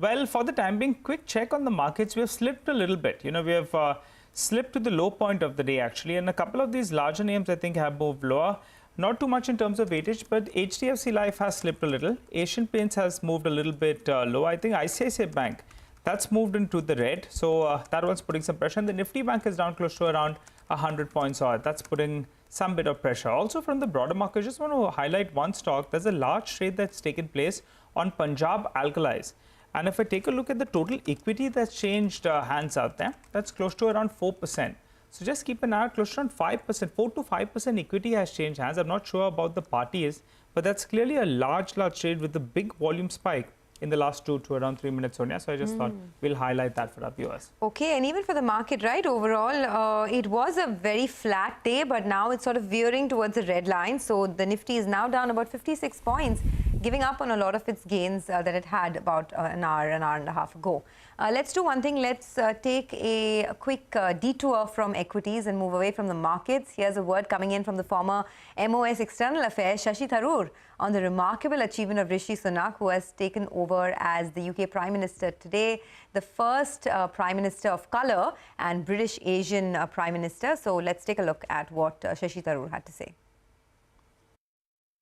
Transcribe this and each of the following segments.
Well, for the time being, quick check on the markets. We have slipped a little bit. We have slipped to the low point of the day, actually. And a couple of these larger names, I think, have moved lower. Not too much in terms of weightage, but HDFC Life has slipped a little. Asian Paints has moved a little bit low. I think ICICI Bank, that's moved into the red. So that one's putting some pressure. And the Nifty Bank is down close to around 100 points odd. That's putting some bit of pressure. Also from the broader market, I just want to highlight one stock. There's a large trade that's taken place on Punjab Alkalis. And if I take a look at the total equity that's changed hands out there, that's close to around 4%. So just keep an eye out, close to around 5%, 4 to 5% equity has changed hands. I'm not sure about the parties, but that's clearly a large trade with a big volume spike in the last 2 to around 3 minutes, Sonia. So I just thought we'll highlight that for our viewers. Okay, and even for the market, right, overall, it was a very flat day, but now it's sort of veering towards the red line. So the Nifty is now down about 56 points, giving up on a lot of its gains that it had about an hour and a half ago. Let's do one thing. Let's take a quick detour from equities and move away from the markets. Here's a word coming in from the former MOS External Affairs, Shashi Tharoor, on the remarkable achievement of Rishi Sunak, who has taken over as the UK Prime Minister today, the first Prime Minister of colour and British Asian Prime Minister. So let's take a look at what Shashi Tharoor had to say.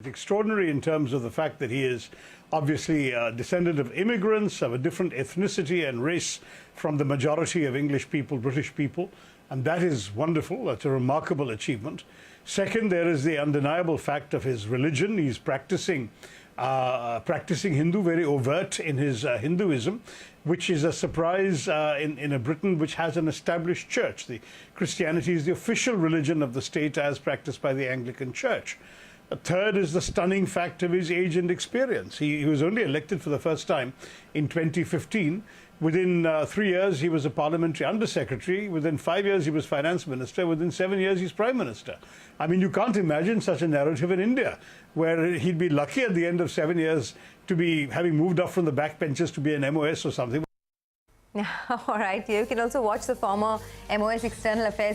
It's extraordinary in terms of the fact that he is obviously a descendant of immigrants of a different ethnicity and race from the majority of English people, British people, and that is wonderful. That's a remarkable achievement. Second, there is the undeniable fact of his religion. He's practicing Hindu, very overt in his Hinduism, which is a surprise in a Britain which has an established church. Christianity is the official religion of the state as practiced by the Anglican Church. A third is the stunning fact of his age and experience. He was only elected for the first time in 2015. Within 3 years, he was a parliamentary undersecretary. Within 5 years, he was finance minister. Within 7 years, he's prime minister. I mean, you can't imagine such a narrative in India, where he'd be lucky at the end of 7 years to be having moved up from the backbenches to be an MOS or something. All right. You can also watch the former MOS External Affairs